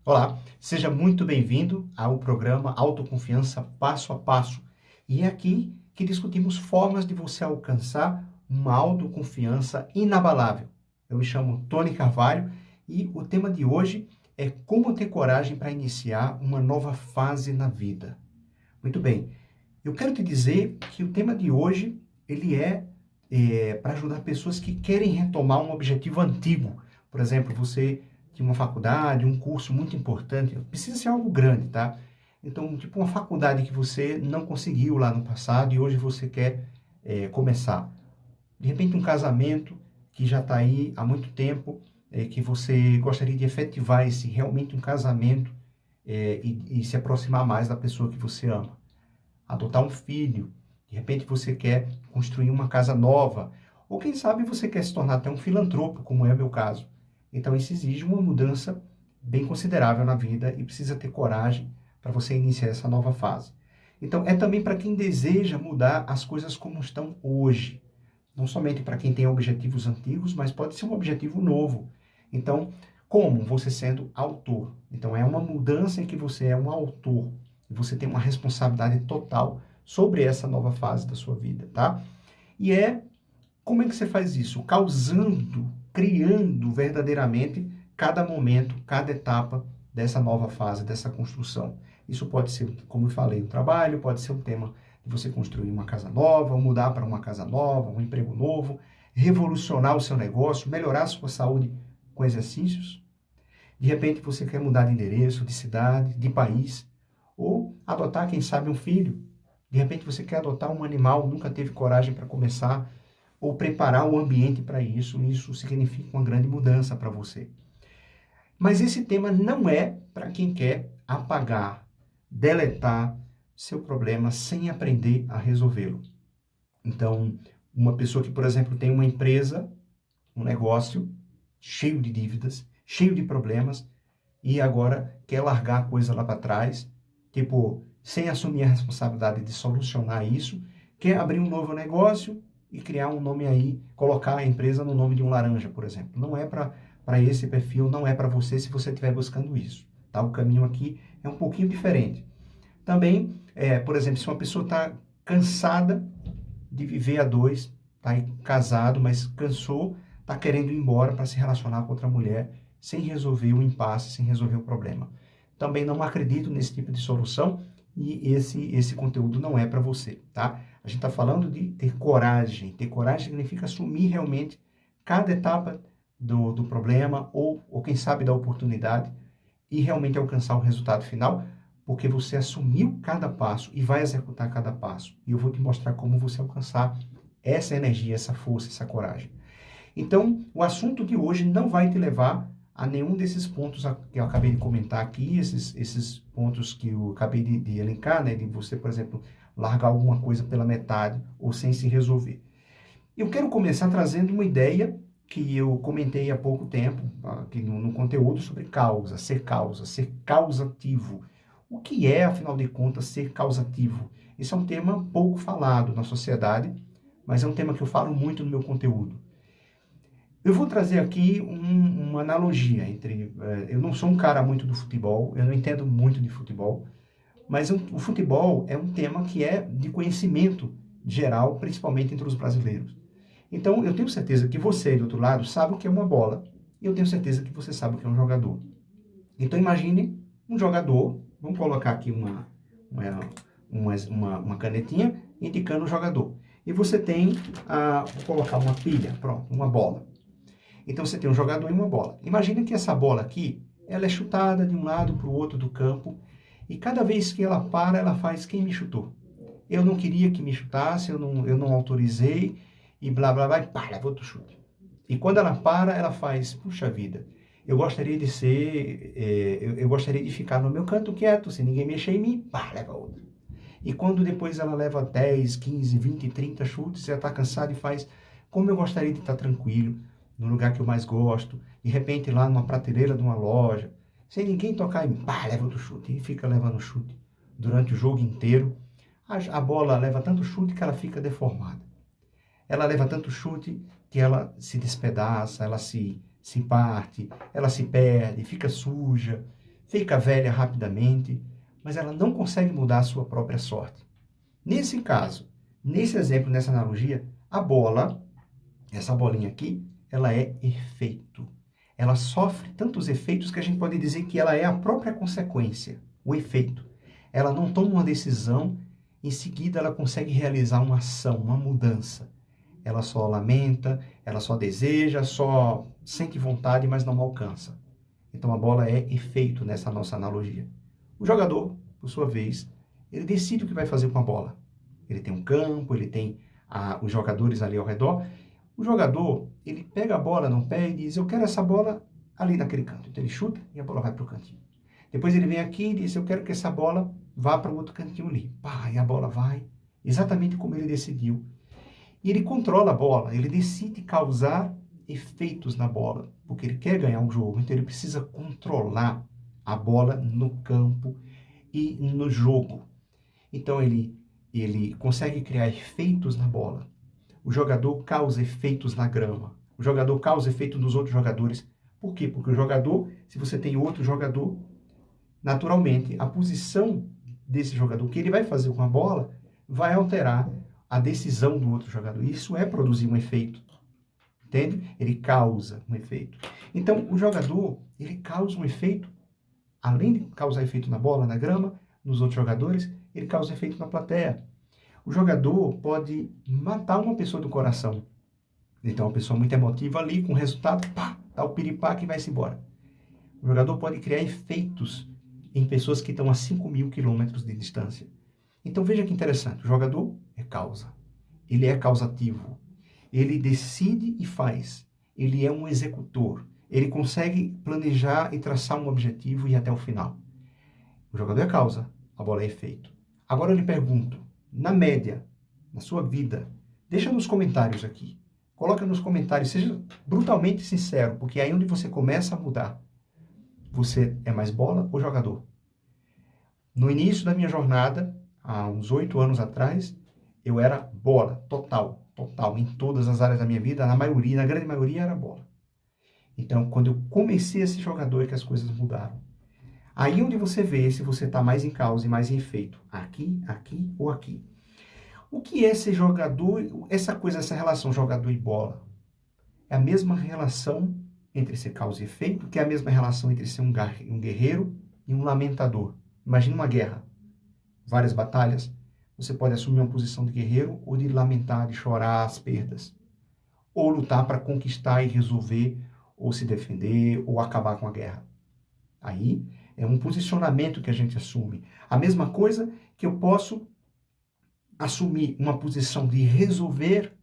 Olá, seja muito bem-vindo ao programa Autoconfiança Passo a Passo. E é aqui que discutimos formas de você alcançar uma autoconfiança inabalável. Eu me chamo Tony Carvalho e o tema de hoje é como ter coragem para iniciar uma nova fase na vida. Muito bem, eu quero te dizer que o tema de hoje ele é para ajudar pessoas que querem retomar um objetivo antigo. Por exemplo, você tinha uma faculdade, um curso muito importante, precisa ser algo grande, tá? Então, tipo uma faculdade que você não conseguiu lá no passado e hoje você quer começar. De repente, um casamento que já está aí há muito tempo, que você gostaria de efetivar esse realmente um casamento e se aproximar mais da pessoa que você ama. Adotar um filho, de repente você quer construir uma casa nova, ou quem sabe você quer se tornar até um filantropo, como é o meu caso. Então isso exige uma mudança bem considerável na vida e precisa ter coragem para você iniciar essa nova fase. Então é também para quem deseja mudar as coisas como estão hoje. Não somente para quem tem objetivos antigos, mas pode ser um objetivo novo. Então, como? Você sendo autor. Então é uma mudança em que você é um autor. E você tem uma responsabilidade total sobre essa nova fase da sua vida, tá? E como é que você faz isso? Causando, criando verdadeiramente cada momento, cada etapa dessa nova fase, dessa construção. Isso pode ser, como eu falei, um trabalho, pode ser um tema de você construir uma casa nova, mudar para uma casa nova, um emprego novo, revolucionar o seu negócio, melhorar a sua saúde com exercícios. De repente você quer mudar de endereço, de cidade, de país, ou adotar, quem sabe, um filho. De repente você quer adotar um animal, nunca teve coragem para começar, ou preparar o ambiente para isso. Isso significa uma grande mudança para você. Mas esse tema não é para quem quer apagar, deletar seu problema sem aprender a resolvê-lo. Então, uma pessoa que, por exemplo, tem uma empresa, um negócio cheio de dívidas, cheio de problemas, e agora quer largar a coisa lá para trás, tipo, sem assumir a responsabilidade de solucionar isso, quer abrir um novo negócio e criar um nome aí, colocar a empresa no nome de um laranja, por exemplo. Não é para esse perfil, não é para você se você estiver buscando isso. Tá? O caminho aqui é um pouquinho diferente. Também, por exemplo, se uma pessoa está cansada de viver a dois, está casado, mas cansou, está querendo ir embora para se relacionar com outra mulher, sem resolver o impasse, sem resolver o problema. Também não acredito nesse tipo de solução e esse conteúdo não é para você, tá? A gente está falando de ter coragem. Ter coragem significa assumir realmente cada etapa do problema ou quem sabe da oportunidade e realmente alcançar o resultado final, porque você assumiu cada passo e vai executar cada passo. E eu vou te mostrar como você alcançar essa energia, essa força, essa coragem. Então, o assunto de hoje não vai te levar a nenhum desses pontos que eu acabei de comentar aqui, esses pontos que eu acabei de elencar, né? De você, por exemplo, largar alguma coisa pela metade ou sem se resolver. Eu quero começar trazendo uma ideia que eu comentei há pouco tempo, aqui no conteúdo sobre causa, ser causativo. O que é, afinal de contas, ser causativo? Esse é um tema pouco falado na sociedade, mas é um tema que eu falo muito no meu conteúdo. Eu vou trazer aqui uma analogia entre... eu não sou um cara muito do futebol, eu não entendo muito de futebol, mas o futebol é um tema que é de conhecimento geral, principalmente entre os brasileiros. Então, eu tenho certeza que você, do outro lado, sabe o que é uma bola, e eu tenho certeza que você sabe o que é um jogador. Então, imagine um jogador, vamos colocar aqui uma canetinha indicando o jogador. E você tem, vou colocar uma pilha, pronto, uma bola. Então você tem um jogador e uma bola. Imagina que essa bola aqui, ela é chutada de um lado para o outro do campo, e cada vez que ela para, ela faz quem me chutou. Eu não queria que me chutasse, eu não autorizei, e blá blá blá, e pá, leva outro chute. E quando ela para, ela faz, puxa vida, eu gostaria de ser, eu gostaria de ficar no meu canto quieto, sem ninguém mexer em mim, pá, leva outro. E quando depois ela leva 10, 15, 20, 30 chutes, ela está cansada e faz, como eu gostaria de estar tranquilo, no lugar que eu mais gosto, de repente lá numa prateleira de uma loja, sem ninguém tocar em mim, pá, leva outro chute, e fica levando chute durante o jogo inteiro. A bola leva tanto chute que ela fica deformada. Ela leva tanto chute que ela se despedaça, ela se parte, ela se perde, fica suja, fica velha rapidamente, mas ela não consegue mudar a sua própria sorte. Nesse caso, nesse exemplo, nessa analogia, a bola, essa bolinha aqui, ela é efeito. Ela sofre tantos efeitos que a gente pode dizer que ela é a própria consequência, o efeito. Ela não toma uma decisão, em seguida ela consegue realizar uma ação, uma mudança. Ela só lamenta, ela só deseja, só sente vontade, mas não alcança. Então a bola é efeito nessa nossa analogia. O jogador, por sua vez, ele decide o que vai fazer com a bola. Ele tem um campo, ele tem os jogadores ali ao redor. O jogador, ele pega a bola no pé e diz, eu quero essa bola ali naquele canto. Então ele chuta e a bola vai para o cantinho. Depois ele vem aqui e diz, eu quero que essa bola vá para o outro cantinho ali. Pá, e a bola vai exatamente como ele decidiu. E ele controla a bola, ele decide causar efeitos na bola, porque ele quer ganhar o jogo, então ele precisa controlar a bola no campo e no jogo. Então ele consegue criar efeitos na bola. O jogador causa efeitos na grama. O jogador causa efeito nos outros jogadores. Por quê? Porque o jogador, se você tem outro jogador, naturalmente, a posição desse jogador, o que ele vai fazer com a bola, vai alterar a decisão do outro jogador. Isso é produzir um efeito. Entende? Ele causa um efeito. Então, o jogador, ele causa um efeito, além de causar efeito na bola, na grama, nos outros jogadores, ele causa efeito na plateia. O jogador pode matar uma pessoa do coração. Então, uma pessoa muito emotiva ali, com o resultado, pá, dá o piripaque e vai-se embora. O jogador pode criar efeitos em pessoas que estão a 5.000 quilômetros de distância. Então, veja que interessante. O jogador é causa. Ele é causativo. Ele decide e faz. Ele é um executor. Ele consegue planejar e traçar um objetivo e ir até o final. O jogador é causa, a bola é efeito. Agora eu lhe pergunto, na média, na sua vida, deixa nos comentários aqui. Coloca nos comentários, seja brutalmente sincero, porque é aí onde você começa a mudar. Você é mais bola ou jogador? No início da minha jornada, há uns 8 anos atrás, eu era bola, total, em todas as áreas da minha vida, na grande maioria era bola. Então, quando eu comecei a ser jogador, é que as coisas mudaram. Aí onde você vê se você está mais em causa e mais em efeito, aqui ou aqui. O que é ser jogador, essa relação jogador e bola? É a mesma relação entre ser causa e efeito, que é a mesma relação entre ser um guerreiro e um lamentador. Imagina uma guerra, várias batalhas. Você pode assumir uma posição de guerreiro ou de lamentar, de chorar as perdas. Ou lutar para conquistar e resolver, ou se defender, ou acabar com a guerra. Aí é um posicionamento que a gente assume. A mesma coisa que eu posso assumir uma posição de resolver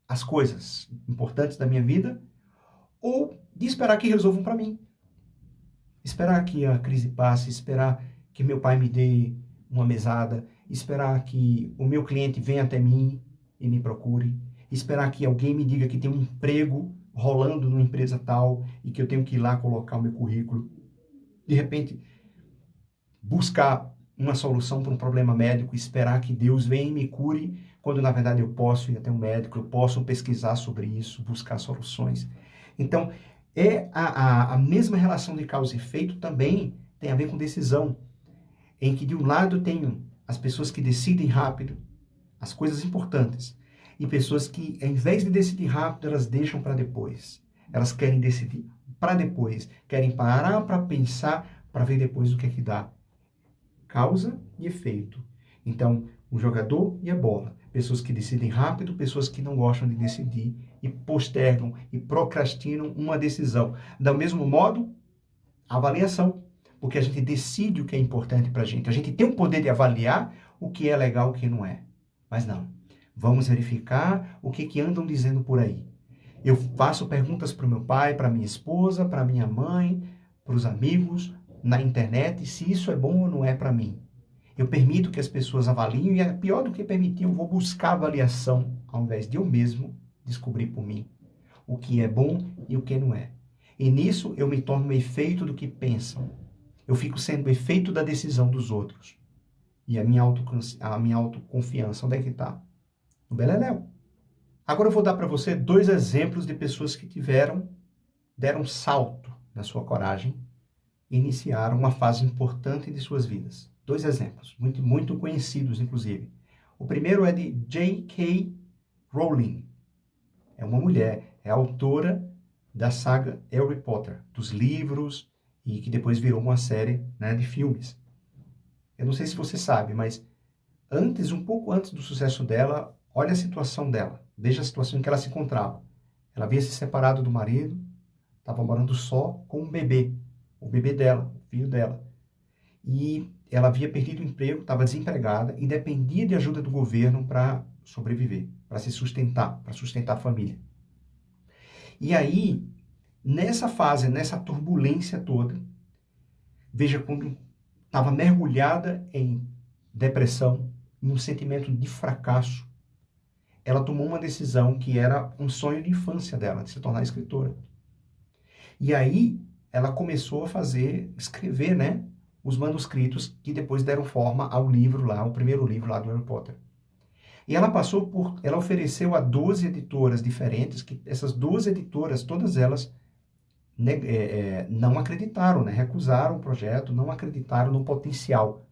as coisas importantes da minha vida, ou de esperar que resolvam para mim. Esperar que a crise passe, esperar que meu pai me dê uma mesada, esperar que o meu cliente venha até mim e me procure, esperar que alguém me diga que tem um emprego rolando numa empresa tal e que eu tenho que ir lá colocar o meu currículo. De repente, buscar uma solução para um problema médico, esperar que Deus venha e me cure, quando na verdade eu posso ir até um médico, eu posso pesquisar sobre isso, buscar soluções. Então, a mesma relação de causa e efeito também tem a ver com decisão, em que de um lado tenho as pessoas que decidem rápido as coisas importantes, e pessoas que, ao invés de decidir rápido, elas deixam para depois. Elas querem decidir para depois, querem parar para pensar, para ver depois o que é que dá. Causa e efeito. Então, o jogador e a bola. Pessoas que decidem rápido, pessoas que não gostam de decidir e postergam e procrastinam uma decisão. Do mesmo modo, a avaliação. Porque a gente decide o que é importante para a gente. A gente tem o poder de avaliar o que é legal e o que não é. Mas não. Vamos verificar o que andam dizendo por aí. Eu faço perguntas para o meu pai, para minha esposa, para minha mãe, para os amigos, na internet, se isso é bom ou não é para mim. Eu permito que as pessoas avaliem, e é pior do que permitir, eu vou buscar avaliação, ao invés de eu mesmo descobrir por mim o que é bom e o que não é. E nisso eu me torno efeito do que pensam. Eu fico sendo efeito da decisão dos outros. E a minha autoconfiança, onde é que está? No beleléu. Agora eu vou dar para você 2 exemplos de pessoas que deram um salto na sua coragem iniciaram uma fase importante de suas vidas. Dois exemplos, muito conhecidos, inclusive. O primeiro é de J.K. Rowling. É uma mulher, é autora da saga Harry Potter, dos livros, e que depois virou uma série, né, de filmes. Eu não sei se você sabe, mas um pouco antes do sucesso dela, olha a situação dela. Veja a situação em que ela se encontrava. Ela havia se separado do marido, estava morando só com um bebê, o bebê dela, o filho dela. E ela havia perdido o emprego, estava desempregada e dependia de ajuda do governo para sobreviver, para se sustentar, para sustentar a família. E aí, nessa fase, nessa turbulência toda, veja quando estava mergulhada em depressão, em um sentimento de fracasso, ela tomou uma decisão que era um sonho de infância dela, de se tornar escritora. E aí, ela começou a escrever, né, os manuscritos que depois deram forma ao livro lá, o primeiro livro lá do Harry Potter. E ela ofereceu a 12 editoras diferentes, que essas 12 editoras, todas elas não acreditaram, né, recusaram o projeto, não acreditaram no potencial.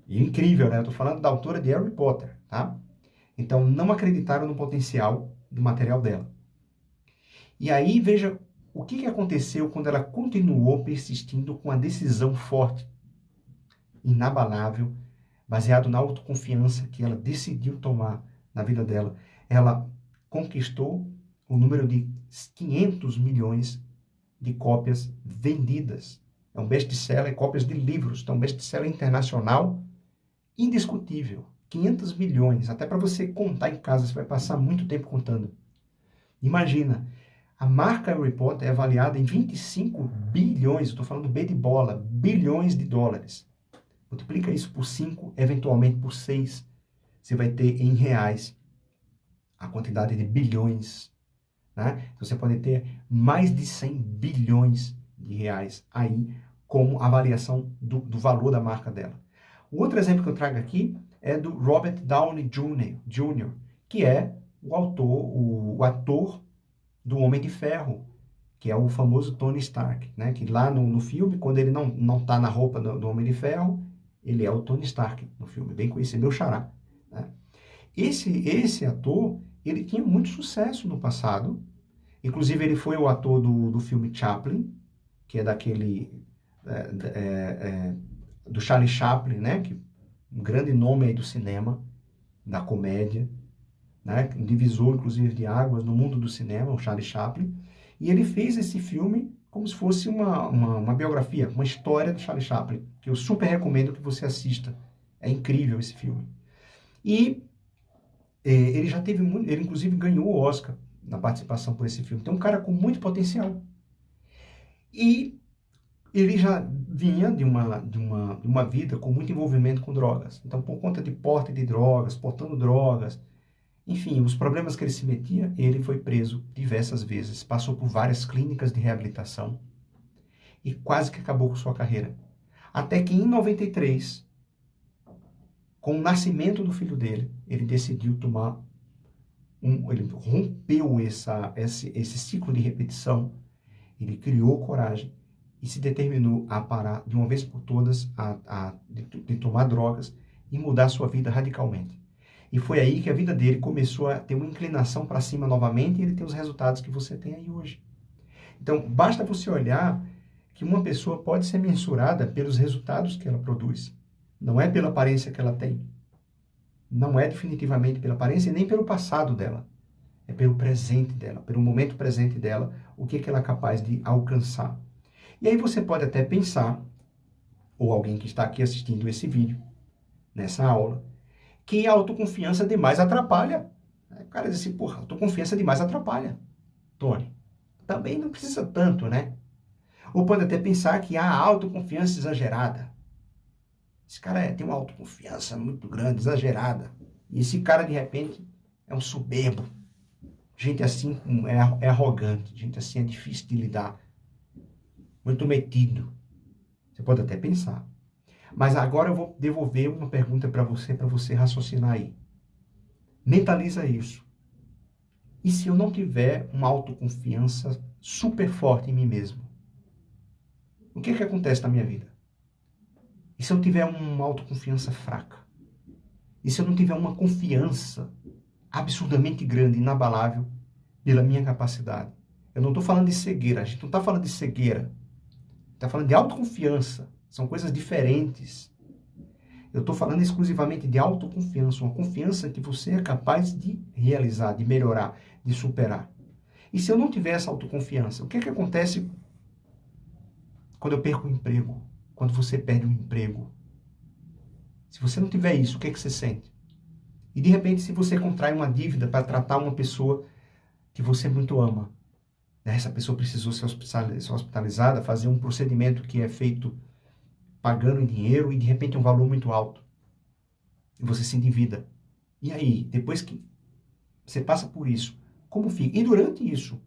E é incrível, né? Eu estou falando da autora de Harry Potter, tá? Então, não acreditaram no potencial do material dela. E aí, veja o que aconteceu quando ela continuou persistindo com a decisão forte, inabalável, baseado na autoconfiança que ela decidiu tomar na vida dela. Ela conquistou o número de 500 milhões de cópias vendidas. É um best-seller, cópias de livros. Então, um best-seller internacional indiscutível. 500 milhões. Até para você contar em casa, você vai passar muito tempo contando. Imagina, a marca Harry Potter é avaliada em 25 bilhões, estou falando B de bola, bilhões de dólares. Multiplica isso por 5, eventualmente por 6. Você vai ter em reais a quantidade de bilhões. Né? Então você pode ter mais de 100 bilhões de reais aí como avaliação do valor da marca dela. O outro exemplo que eu trago aqui é do Robert Downey Jr., que é o ator do Homem de Ferro, que é o famoso Tony Stark, né? Que lá no filme, quando ele não está na roupa do Homem de Ferro, ele é o Tony Stark no filme, bem conhecido, meu xará. Né? Esse ator, ele tinha muito sucesso no passado, inclusive ele foi o ator do filme Chaplin, que é do Charlie Chaplin, né? Que, um grande nome aí do cinema, da comédia, né? Um divisor, inclusive, de águas no mundo do cinema, o Charlie Chaplin. E ele fez esse filme como se fosse uma biografia, uma história do Charlie Chaplin, que eu super recomendo que você assista. É incrível esse filme. E ele já teve ele inclusive ganhou o Oscar na participação por esse filme. Então, um cara com muito potencial. E ele já vinha de uma vida com muito envolvimento com drogas. Então, por conta de porte de drogas, portando drogas, enfim, os problemas que ele se metia, ele foi preso diversas vezes, passou por várias clínicas de reabilitação e quase que acabou com sua carreira. Até que em 93, com o nascimento do filho dele, ele decidiu ele rompeu esse ciclo de repetição, ele criou coragem e se determinou a parar de uma vez por todas de tomar drogas e mudar sua vida radicalmente. E foi aí que a vida dele começou a ter uma inclinação para cima novamente e ele tem os resultados que você tem aí hoje. Então, basta você olhar que uma pessoa pode ser mensurada pelos resultados que ela produz. Não é pela aparência que ela tem. Não é definitivamente pela aparência e nem pelo passado dela. É pelo presente dela, pelo momento presente dela, o que ela é capaz de alcançar. E aí você pode até pensar, ou alguém que está aqui assistindo esse vídeo, nessa aula, que a autoconfiança demais atrapalha. O cara diz assim, porra, autoconfiança demais atrapalha. Tony, também não precisa tanto, né? Ou pode até pensar que há autoconfiança exagerada. Esse cara tem uma autoconfiança muito grande, exagerada. E esse cara, de repente, é um soberbo. Gente assim é arrogante. Gente assim é difícil de lidar. Muito metido. Você pode até pensar. Mas agora eu vou devolver uma pergunta para você raciocinar aí. Mentaliza isso. E se eu não tiver uma autoconfiança super forte em mim mesmo? O que acontece na minha vida? E se eu tiver uma autoconfiança fraca? E se eu não tiver uma confiança absurdamente grande, inabalável, pela minha capacidade? Eu não estou falando de cegueira, a gente não está falando de cegueira. Está falando de autoconfiança. São coisas diferentes. Eu estou falando exclusivamente de autoconfiança, uma confiança que você é capaz de realizar, de melhorar, de superar. E se eu não tiver essa autoconfiança, o que acontece quando eu perco o emprego? Quando você perde um emprego? Se você não tiver isso, o que você sente? E de repente, se você contrai uma dívida para tratar uma pessoa que você muito ama, né? Essa pessoa precisou ser hospitalizada, fazer um procedimento que é feito pagando em dinheiro e de repente um valor muito alto. E você se endivida. E aí, depois que você passa por isso, como fica? E durante isso,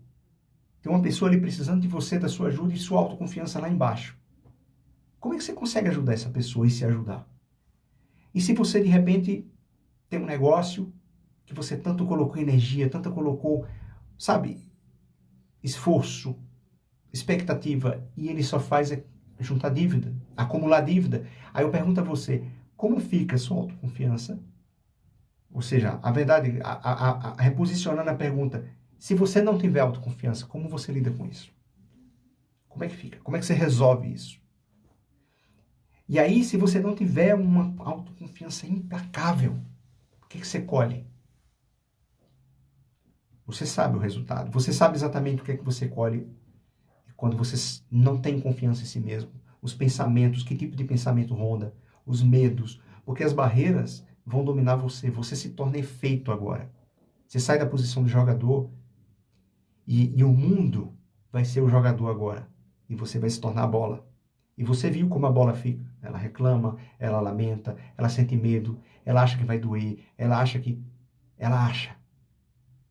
tem uma pessoa ali precisando de você, da sua ajuda e sua autoconfiança lá embaixo. Como é que você consegue ajudar essa pessoa e se ajudar? E se você de repente tem um negócio que você tanto colocou energia, tanto colocou, sabe, esforço, expectativa, e ele só faz juntar dívida, acumular dívida. Aí eu pergunto a você, como fica a sua autoconfiança? Ou seja, a verdade, reposicionando a pergunta, se você não tiver autoconfiança, como você lida com isso? Como é que fica? Como é que você resolve isso? E aí, se você não tiver uma autoconfiança implacável, o que você colhe? Você sabe o resultado. Você sabe exatamente o que é que você colhe quando você não tem confiança em si mesmo. Os pensamentos, que tipo de pensamento ronda, os medos, porque as barreiras vão dominar você. Você se torna efeito agora. Você sai da posição de jogador e o mundo vai ser o jogador agora. E você vai se tornar a bola. E você viu como a bola fica. Ela reclama, ela lamenta, ela sente medo, ela acha que vai doer, ela acha que...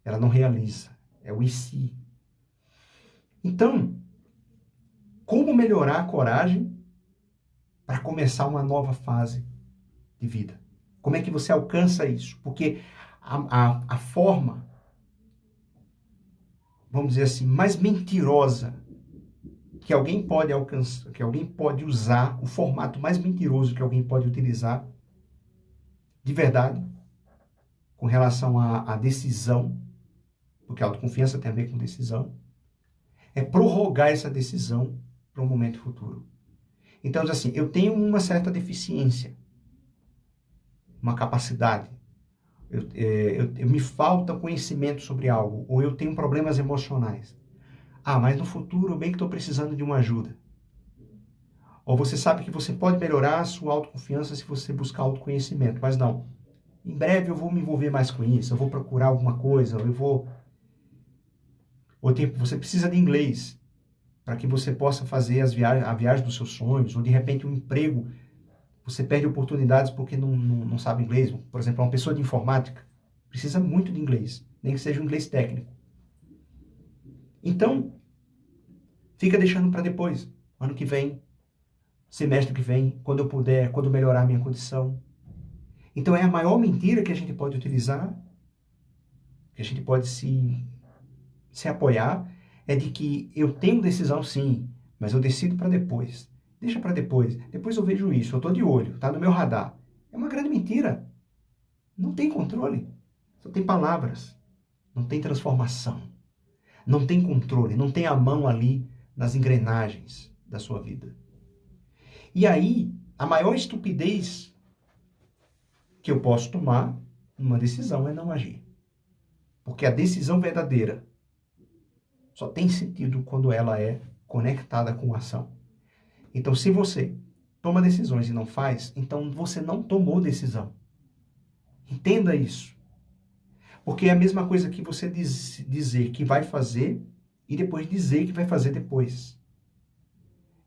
Ela não realiza. É o e se. Então, como melhorar a coragem para começar uma nova fase de vida? Como é que você alcança isso? Porque a forma, vamos dizer assim, mais mentirosa que alguém pode alcançar, que alguém pode usar, o formato mais mentiroso que alguém pode utilizar, de verdade, com relação à decisão, porque a autoconfiança tem a ver com decisão, é prorrogar essa decisão para um momento futuro. Então, assim, eu tenho uma certa deficiência, uma capacidade, me falta conhecimento sobre algo, ou eu tenho problemas emocionais. Ah, mas no futuro, bem que estou precisando de uma ajuda. Ou você sabe que você pode melhorar a sua autoconfiança se você buscar autoconhecimento, mas não. Em breve eu vou me envolver mais com isso, eu vou procurar alguma coisa, eu vou... Ou tempo, você precisa de inglês para que você possa fazer a viagem dos seus sonhos, ou de repente um emprego, você perde oportunidades porque não sabe inglês. Por exemplo, uma pessoa de informática precisa muito de inglês, nem que seja um inglês técnico. Então, fica deixando para depois, ano que vem, semestre que vem, quando eu puder, quando melhorar a minha condição. Então é a maior mentira que a gente pode utilizar, que a gente pode se apoiar, é de que eu tenho decisão sim, mas eu decido para depois. Deixa para depois. Depois eu vejo isso, eu estou de olho, está no meu radar. É uma grande mentira. Não tem controle. Só tem palavras. Não tem transformação. Não tem controle. Não tem a mão ali nas engrenagens da sua vida. E aí, a maior estupidez que eu posso tomar numa decisão é não agir. Porque a decisão verdadeira só tem sentido quando ela é conectada com a ação. Então, se você toma decisões e não faz, então você não tomou decisão. Entenda isso. Porque é a mesma coisa que você dizer que vai fazer e depois dizer que vai fazer depois.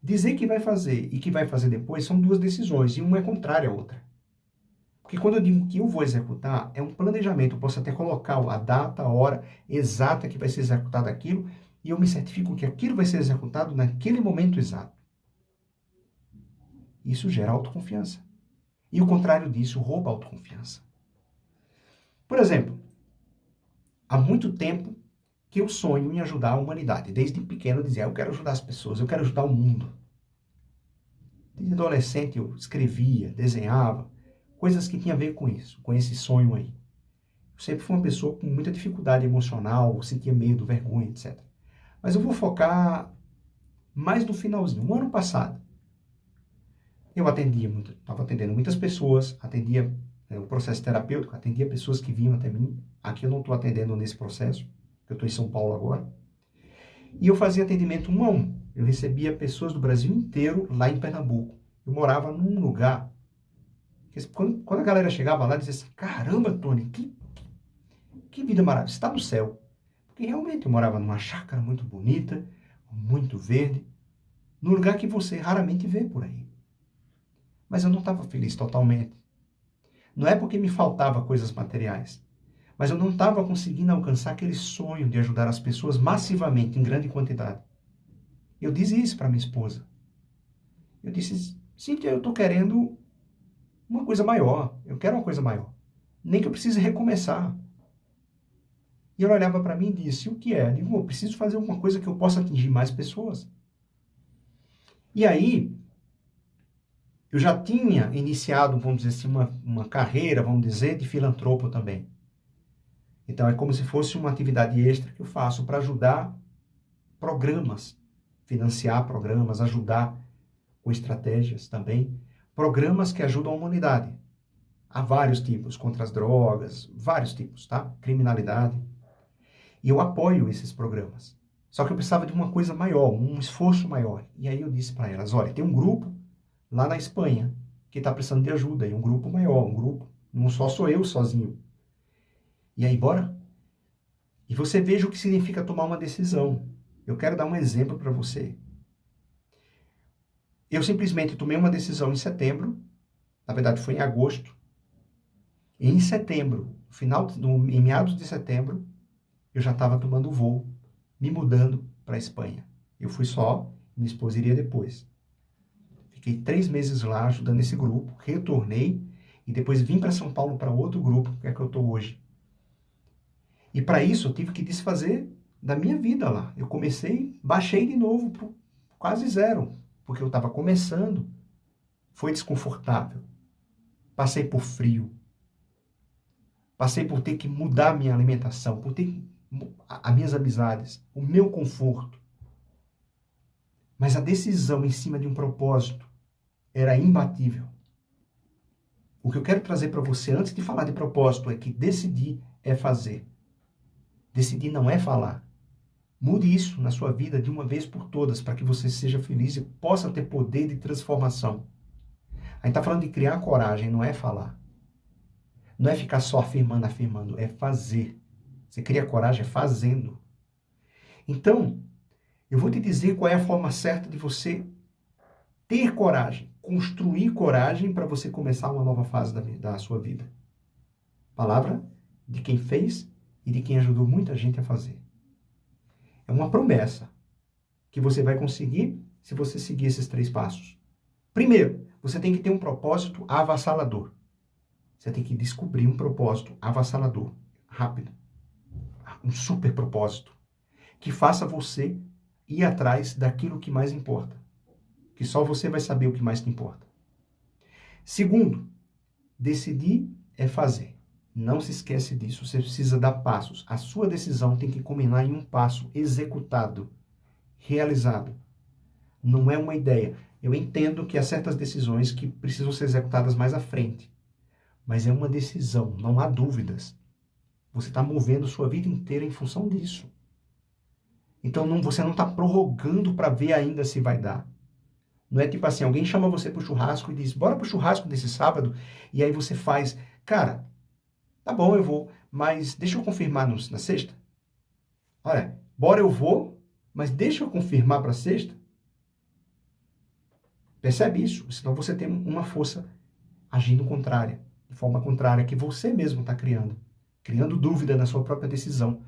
Dizer que vai fazer e que vai fazer depois são duas decisões, e uma é contrária à outra. Porque quando eu digo que eu vou executar, é um planejamento. Eu posso até colocar a data, a hora exata que vai ser executado aquilo, e eu me certifico que aquilo vai ser executado naquele momento exato. Isso gera autoconfiança. E o contrário disso rouba a autoconfiança. Por exemplo, há muito tempo que eu sonho em ajudar a humanidade. Desde pequeno eu dizia, eu quero ajudar as pessoas, eu quero ajudar o mundo. adolescente eu escrevia, desenhava, coisas que tinham a ver com isso, com esse sonho aí. Eu sempre fui uma pessoa com muita dificuldade emocional, sentia medo, vergonha, etc. Mas eu vou focar mais no finalzinho. Um ano passado, eu estava atendendo muitas pessoas, atendia o processo terapêutico, atendia pessoas que vinham até mim. Aqui eu não estou atendendo nesse processo, porque eu estou em São Paulo agora. E eu fazia atendimento 1 a 1. Eu recebia pessoas do Brasil inteiro lá em Pernambuco. Eu morava num lugar que quando a galera chegava lá, dizia assim, caramba, Tony, que vida maravilhosa, você está no céu. Porque realmente eu morava numa chácara muito bonita, muito verde, num lugar que você raramente vê por aí. Mas eu não estava feliz totalmente. Não é porque me faltava coisas materiais, mas eu não estava conseguindo alcançar aquele sonho de ajudar as pessoas massivamente, em grande quantidade. Eu disse isso para minha esposa. Eu disse, Cíntia, eu estou querendo uma coisa maior. Eu quero uma coisa maior. Nem que eu precise recomeçar. E ela olhava para mim e disse, o que é? Eu digo, eu preciso fazer alguma coisa que eu possa atingir mais pessoas. E aí, eu já tinha iniciado, vamos dizer assim, uma carreira, vamos dizer, de filantropo também. Então, é como se fosse uma atividade extra que eu faço para ajudar programas, financiar programas, ajudar com estratégias também, programas que ajudam a humanidade. Há vários tipos, contra as drogas, vários tipos, tá? Criminalidade. E eu apoio esses programas. Só que eu precisava de uma coisa maior, um esforço maior. E aí eu disse para elas, olha, tem um grupo lá na Espanha que está precisando de ajuda, e um grupo maior, um grupo, não só sou eu sozinho. E aí, bora? E você veja o que significa tomar uma decisão. Eu quero dar um exemplo para você. Eu simplesmente tomei uma decisão em setembro, na verdade foi em agosto, e em setembro, em meados de setembro, eu já estava tomando voo, me mudando para a Espanha. Eu fui só, minha esposa iria depois. Fiquei 3 meses lá ajudando esse grupo, retornei e depois vim para São Paulo para outro grupo, que é que eu estou hoje. E para isso eu tive que desfazer da minha vida lá. Eu baixei de novo para quase zero, porque eu estava começando. Foi desconfortável. Passei por frio. Passei por ter que mudar a minha alimentação, por ter as minhas amizades, o meu conforto. Mas a decisão em cima de um propósito era imbatível. O que eu quero trazer para você antes de falar de propósito é que decidir é fazer. Decidir não é falar. Mude isso na sua vida de uma vez por todas para que você seja feliz e possa ter poder de transformação. A gente está falando de criar coragem, não é falar. Não é ficar só afirmando, é fazer. Você cria coragem fazendo. Então, eu vou te dizer qual é a forma certa de você ter coragem, construir coragem para você começar uma nova fase da sua vida. Palavra de quem fez e de quem ajudou muita gente a fazer. É uma promessa que você vai conseguir se você seguir esses 3 passos. Primeiro, você tem que ter um propósito avassalador. Você tem que descobrir um propósito avassalador, rápido. Um super propósito que faça você ir atrás daquilo que mais importa. Que só você vai saber o que mais te importa. Segundo, decidir é fazer. Não se esquece disso, você precisa dar passos. A sua decisão tem que culminar em um passo executado, realizado. Não é uma ideia. Eu entendo que há certas decisões que precisam ser executadas mais à frente. Mas é uma decisão, não há dúvidas. Você está movendo sua vida inteira em função disso. Então você não está prorrogando para ver ainda se vai dar. Não é tipo assim, alguém chama você para o churrasco e diz, bora para o churrasco desse sábado, e aí você faz, cara, tá bom, eu vou, mas deixa eu confirmar na sexta. Olha, bora eu vou, mas deixa eu confirmar para sexta. Percebe isso? Senão você tem uma força agindo contrária, de forma contrária, que você mesmo está criando dúvida na sua própria decisão.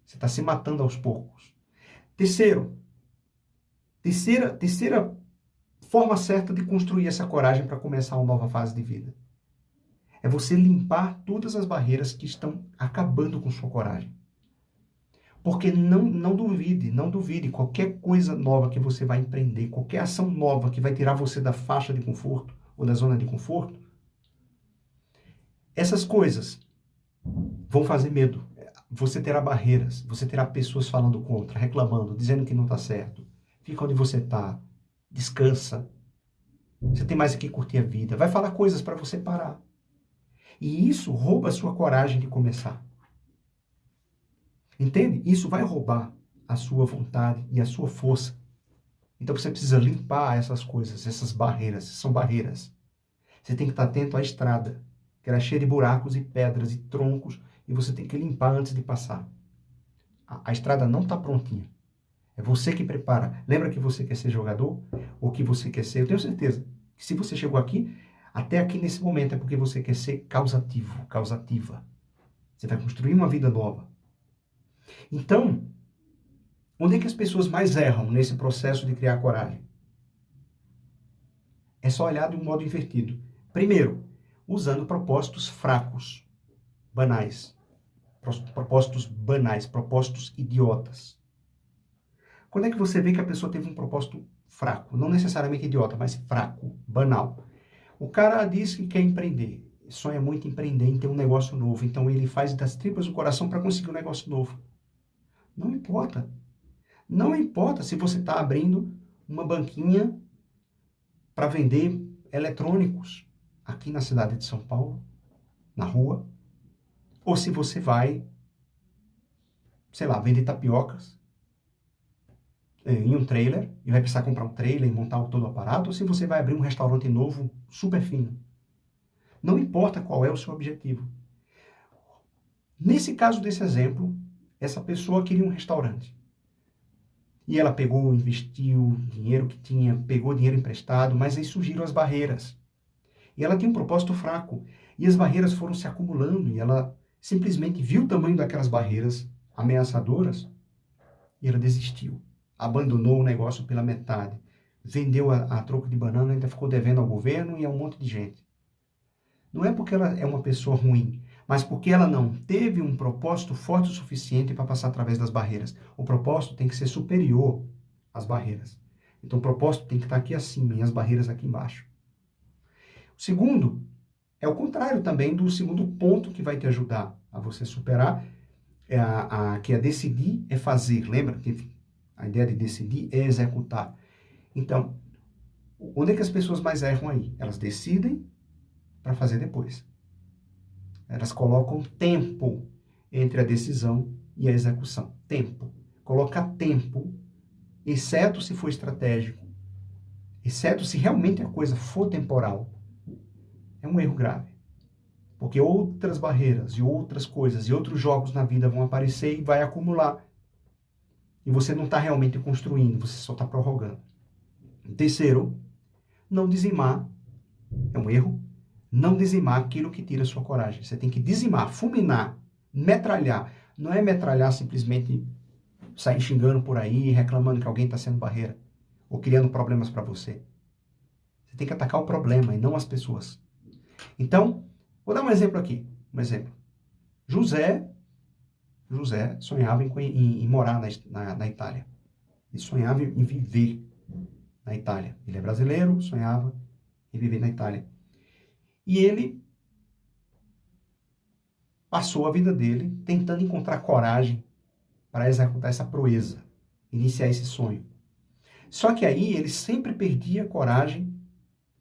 Você está se matando aos poucos. Terceira forma certa de construir essa coragem para começar uma nova fase de vida. É você limpar todas as barreiras que estão acabando com sua coragem. Porque não duvide, não duvide. Qualquer coisa nova que você vai empreender, qualquer ação nova que vai tirar você da faixa de conforto ou da zona de conforto, essas coisas vão fazer medo. Você terá barreiras, você terá pessoas falando contra, reclamando, dizendo que não está certo. Fica onde você está, descansa. Você tem mais que curtir a vida. Vai falar coisas para você parar. E isso rouba a sua coragem de começar. Entende? Isso vai roubar a sua vontade e a sua força. Então você precisa limpar essas coisas, essas barreiras. São barreiras. Você tem que estar atento à estrada, que ela é cheia de buracos e pedras e troncos, e você tem que limpar antes de passar. A estrada não está prontinha. É você que prepara. Lembra que você quer ser jogador? Ou que você quer ser? Eu tenho certeza que se você chegou aqui, até aqui nesse momento, é porque você quer ser causativo, causativa. Você vai construir uma vida nova. Então, onde é que as pessoas mais erram nesse processo de criar coragem? É só olhar de um modo invertido. Primeiro, usando propósitos fracos, banais. Propósitos banais, propósitos idiotas. Quando é que você vê que a pessoa teve um propósito fraco? Não necessariamente idiota, mas fraco, banal. O cara diz que quer empreender, sonha muito em empreender, em ter um negócio novo, então ele faz das tripas do coração para conseguir um negócio novo. Não importa. Não importa se você está abrindo uma banquinha para vender eletrônicos aqui na cidade de São Paulo, na rua, ou se você vai, sei lá, vender tapiocas em um trailer e vai precisar comprar um trailer e montar todo o aparato, ou se você vai abrir um restaurante novo, super fino. Não importa qual é o seu objetivo. Nesse caso desse exemplo, essa pessoa queria um restaurante. E ela pegou, investiu dinheiro que tinha, pegou dinheiro emprestado, mas aí surgiram as barreiras. E ela tinha um propósito fraco. E as barreiras foram se acumulando e ela simplesmente viu o tamanho daquelas barreiras ameaçadoras e ela desistiu. Abandonou o negócio pela metade. Vendeu a troco de banana, ainda ficou devendo ao governo e a um monte de gente. Não é porque ela é uma pessoa ruim, mas porque ela não teve um propósito forte o suficiente para passar através das barreiras. O propósito tem que ser superior às barreiras. Então o propósito tem que estar aqui acima e as barreiras aqui embaixo. O segundo é o contrário também do segundo ponto que vai te ajudar a você superar, que é decidir, é fazer. Lembra que a ideia de decidir é executar. Então, onde é que as pessoas mais erram aí? Elas decidem para fazer depois. Elas colocam tempo entre a decisão e a execução. Tempo. Colocar tempo, exceto se for estratégico, exceto se realmente a coisa for temporal, é um erro grave. Porque outras barreiras e outras coisas e outros jogos na vida vão aparecer e vai acumular. E você não está realmente construindo, você só está prorrogando. Terceiro, não dizimar. É um erro. Não dizimar aquilo que tira a sua coragem. Você tem que dizimar, fulminar, metralhar. Não é metralhar simplesmente sair xingando por aí, reclamando que alguém está sendo barreira ou criando problemas para você. Você tem que atacar o problema e não as pessoas. Então, vou dar um exemplo aqui. Um exemplo. José sonhava em morar na Itália. Ele sonhava em viver na Itália. Ele é brasileiro, sonhava em viver na Itália. E ele passou a vida dele tentando encontrar coragem para executar essa proeza, iniciar esse sonho. Só que aí ele sempre perdia a coragem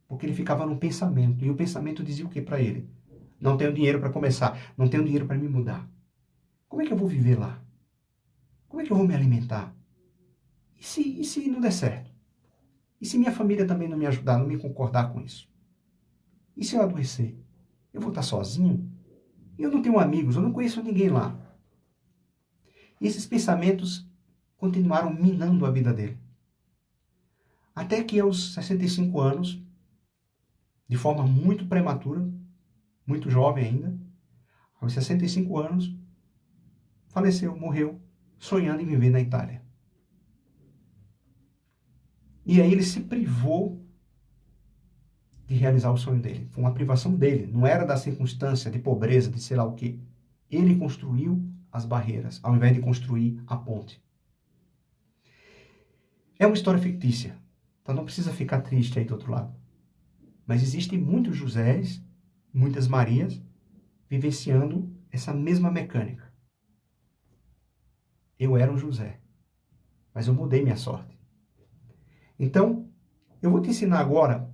porque ele ficava no pensamento. E o pensamento dizia o que para ele? Não tenho dinheiro para começar, não tenho dinheiro para me mudar. Como é que eu vou viver lá? Como é que eu vou me alimentar? E se não der certo? E se minha família também não me ajudar, não me concordar com isso? E se eu adoecer? Eu vou estar sozinho? Eu não tenho amigos, eu não conheço ninguém lá. E esses pensamentos continuaram minando a vida dele. Até que aos 65 anos, de forma muito prematura, muito jovem ainda, aos 65 anos, faleceu, morreu, sonhando em viver na Itália. E aí ele se privou de realizar o sonho dele. Foi uma privação dele, não era da circunstância de pobreza, de sei lá o quê. Ele construiu as barreiras, ao invés de construir a ponte. É uma história fictícia, então não precisa ficar triste aí do outro lado. Mas existem muitos Josés, muitas Marias, vivenciando essa mesma mecânica. Eu era um José, mas eu mudei minha sorte. Então, eu vou te ensinar agora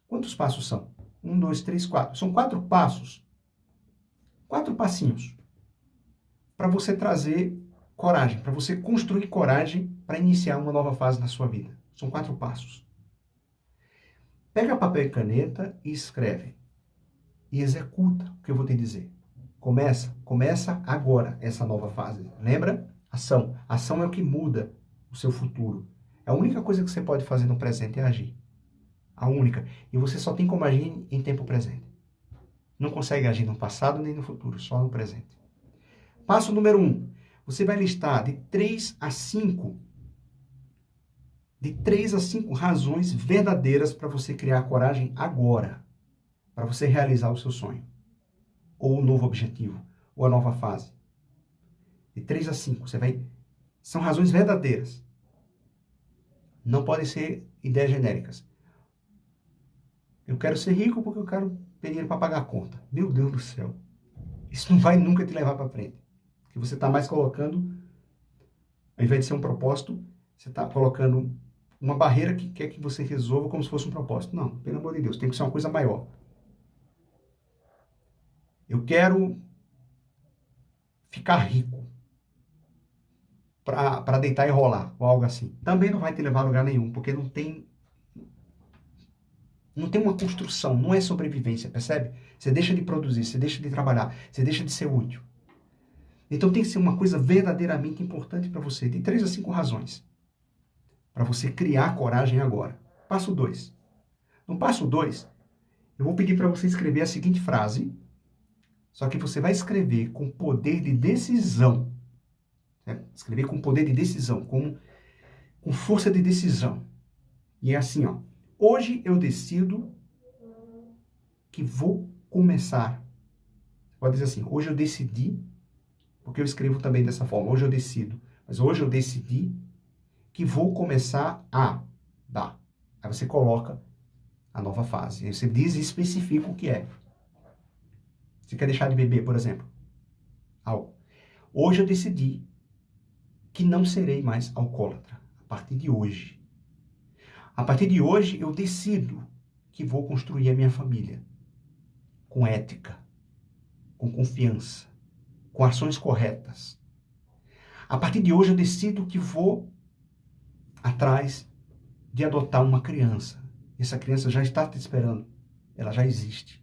quantos passos são. 1, 2, 3, 4. São 4 passos. 4 passinhos. Para você trazer coragem, para você construir coragem para iniciar uma nova fase na sua vida. São 4 passos. Pega papel e caneta e escreve. E executa o que eu vou te dizer. Começa agora essa nova fase. Lembra? Ação. Ação é o que muda o seu futuro. A única coisa que você pode fazer no presente é agir. A única. E você só tem como agir em tempo presente. Não consegue agir no passado nem no futuro, só no presente. Passo número 1. Você vai listar de 3 a 5 razões verdadeiras para você criar coragem agora. Para você realizar o seu sonho. Ou o novo objetivo. Ou a nova fase. De 3 a 5. São razões verdadeiras. Não podem ser ideias genéricas. Eu quero ser rico porque eu quero ter dinheiro para pagar a conta. Meu Deus do céu. Isso não vai nunca te levar para frente. Porque você está mais colocando, ao invés de ser um propósito, você está colocando uma barreira que quer que você resolva como se fosse um propósito. Não, pelo amor de Deus, tem que ser uma coisa maior. Eu quero ficar rico para deitar e rolar, ou algo assim. Também não vai te levar a lugar nenhum, porque não tem uma construção, não é sobrevivência, percebe? Você deixa de produzir, você deixa de trabalhar, você deixa de ser útil. Então tem que ser uma coisa verdadeiramente importante para você, de 3 a 5 razões, para você criar coragem agora. Passo 2. No passo 2, eu vou pedir para você escrever a seguinte frase, só que você vai escrever com poder de decisão. Certo? Escrever com poder de decisão, com força de decisão. E é assim, ó. Hoje eu decido que vou começar. Você pode dizer assim, hoje eu decidi, porque eu escrevo também dessa forma, hoje eu decido. Mas hoje eu decidi que vou começar a dar. Aí você coloca a nova fase. Aí você diz e especifica o que é. Você quer deixar de beber, por exemplo? Álcool. Hoje eu decidi que não serei mais alcoólatra. A partir de hoje. A partir de hoje, eu decido que vou construir a minha família com ética, com confiança, com ações corretas. A partir de hoje, eu decido que vou atrás de adotar uma criança. Essa criança já está te esperando. Ela já existe.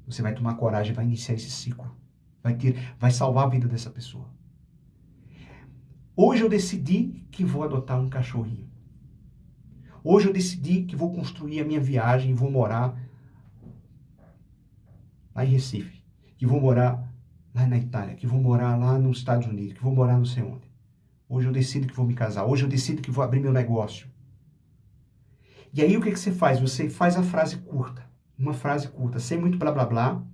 Você vai tomar coragem, vai iniciar esse ciclo. Vai salvar a vida dessa pessoa. Hoje eu decidi que vou adotar um cachorrinho. Hoje eu decidi que vou construir a minha viagem e vou morar lá em Recife. Que vou morar lá na Itália. Que vou morar lá nos Estados Unidos. Que vou morar não sei onde. Hoje eu decido que vou me casar. Hoje eu decido que vou abrir meu negócio. E aí o que você faz? Você faz a frase curta. Uma frase curta, sem muito blá blá blá.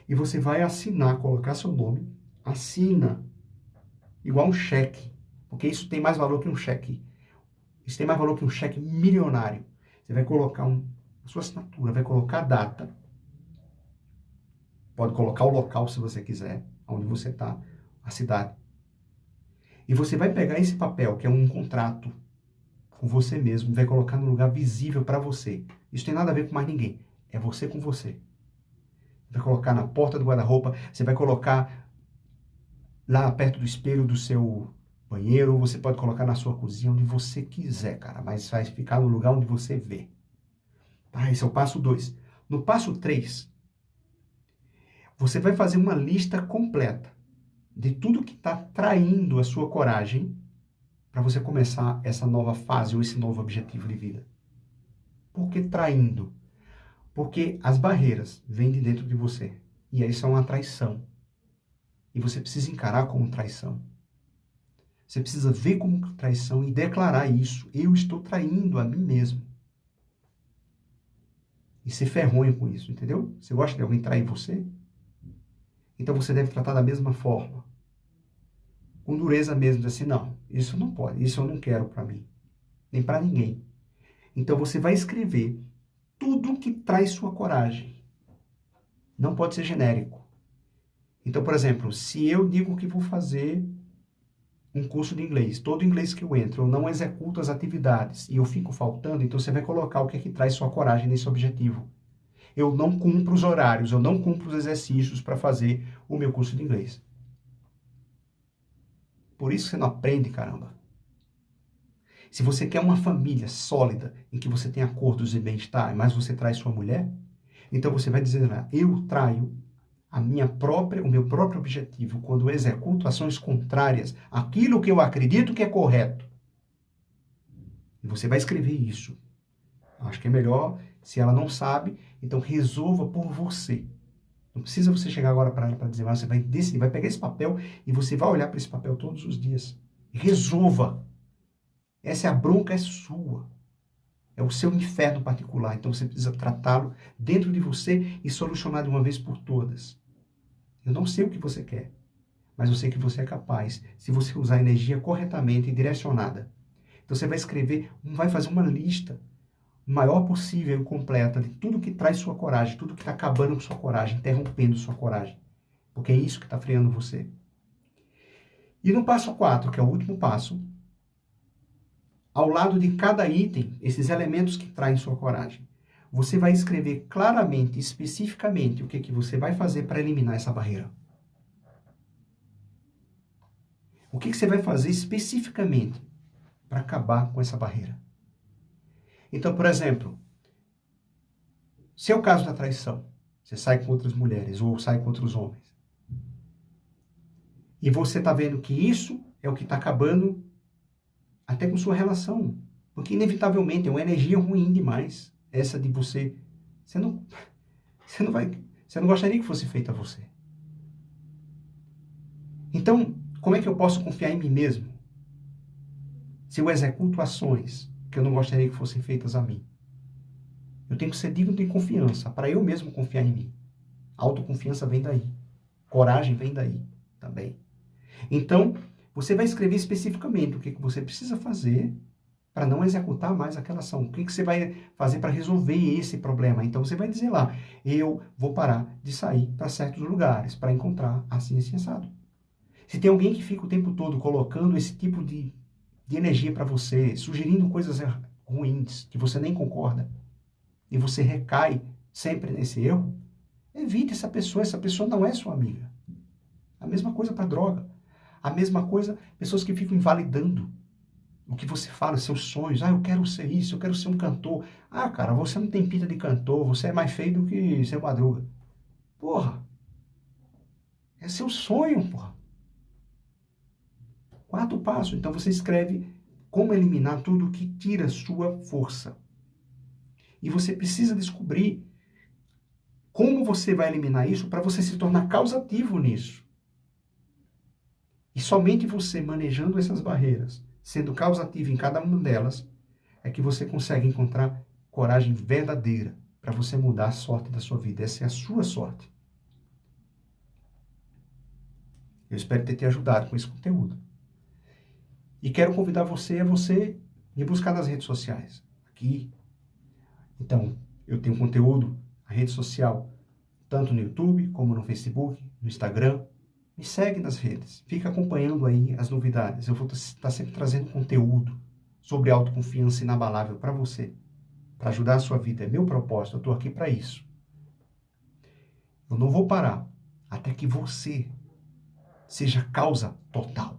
E você vai assinar, colocar seu nome. Assina. Igual um cheque. Porque isso tem mais valor que um cheque. Isso tem mais valor que um cheque milionário. Você vai colocar a sua assinatura, vai colocar a data. Pode colocar o local se você quiser, onde você está, a cidade. E você vai pegar esse papel, que é um contrato com você mesmo, e vai colocar no lugar visível para você. Isso tem nada a ver com mais ninguém. É você com você. Vai colocar na porta do guarda-roupa, você vai colocar lá perto do espelho do seu banheiro, ou você pode colocar na sua cozinha, onde você quiser, cara. Mas vai ficar no lugar onde você vê. Tá? Esse é o passo 2. No passo 3, você vai fazer uma lista completa de tudo que está traindo a sua coragem para você começar essa nova fase ou esse novo objetivo de vida. Por que traindo? Porque as barreiras vêm de dentro de você. E aí são uma traição. E você precisa encarar como traição. Você precisa ver como traição e declarar isso. Eu estou traindo a mim mesmo. E ser ferronho com isso, entendeu? Você gosta de alguém trair você? Então você deve tratar da mesma forma. com dureza mesmo, diz assim, não, isso não pode, isso eu não quero para mim, nem para ninguém. Então você vai escrever tudo que traz sua coragem. Não pode ser genérico. Então, por exemplo, se eu digo que vou fazer um curso de inglês, todo inglês que eu entro, eu não executo as atividades e eu fico faltando, então você vai colocar o que é que traz sua coragem nesse objetivo. Eu não cumpro os horários, eu não cumpro os exercícios para fazer o meu curso de inglês. Por isso que você não aprende, caramba. Se você quer uma família sólida, em que você tem acordos e bem-estar, mas você traz sua mulher, então você vai dizer, eu traio o meu próprio objetivo quando eu executo ações contrárias àquilo que eu acredito que é correto. E você vai escrever isso. Acho que é melhor, se ela não sabe, então resolva por você. Não precisa você chegar agora para ela para dizer, mas você vai decidir, vai pegar esse papel e você vai olhar para esse papel todos os dias. Resolva. Essa é a bronca, é sua. É o seu inferno particular. Então você precisa tratá-lo dentro de você e solucionar de uma vez por todas. Eu não sei o que você quer, mas eu sei que você é capaz, se você usar a energia corretamente e direcionada. Então você vai escrever, vai fazer uma lista maior possível e completa de tudo que traz sua coragem, tudo que está acabando com sua coragem, interrompendo sua coragem. Porque é isso que está freando você. E no passo 4, que é o último passo, ao lado de cada item, esses elementos que traem sua coragem, você vai escrever claramente, especificamente, o que você vai fazer para eliminar essa barreira. O que você vai fazer especificamente para acabar com essa barreira. Então, por exemplo, se é o caso da traição, você sai com outras mulheres ou sai com outros homens, e você está vendo que isso é o que está acabando até com sua relação, porque inevitavelmente é uma energia ruim demais, essa de você não gostaria que fosse feita a você. Então, como é que eu posso confiar em mim mesmo se eu executo ações que eu não gostaria que fossem feitas a mim? Eu tenho que ser digno de confiança, para eu mesmo confiar em mim. Autoconfiança vem daí. Coragem vem daí também. Então, você vai escrever especificamente o que você precisa fazer para não executar mais aquela ação. O que você vai fazer para resolver esse problema? Então, você vai dizer lá, eu vou parar de sair para certos lugares, para encontrar assim, assim, assado. Se tem alguém que fica o tempo todo colocando esse tipo de energia para você, sugerindo coisas ruins, que você nem concorda, e você recai sempre nesse erro, evite essa pessoa não é sua amiga. A mesma coisa para droga. A mesma coisa, pessoas que ficam invalidando o que você fala, seus sonhos. Eu quero ser isso, eu quero ser um cantor. Cara, você não tem pinta de cantor, você é mais feio do que seu Madruga. Porra, é seu sonho, porra. 4 passos. Então você escreve como eliminar tudo que tira sua força. E você precisa descobrir como você vai eliminar isso para você se tornar causativo nisso. E somente você manejando essas barreiras, sendo causativo em cada uma delas, é que você consegue encontrar coragem verdadeira para você mudar a sorte da sua vida. Essa é a sua sorte. Eu espero ter te ajudado com esse conteúdo. E quero convidar você a me buscar nas redes sociais. Aqui. Então, eu tenho conteúdo na rede social, tanto no YouTube, como no Facebook, no Instagram. Me segue nas redes. Fica acompanhando aí as novidades. Eu vou estar sempre trazendo conteúdo sobre autoconfiança inabalável para você. Para ajudar a sua vida. É meu propósito. Eu estou aqui para isso. Eu não vou parar até que você seja causa total.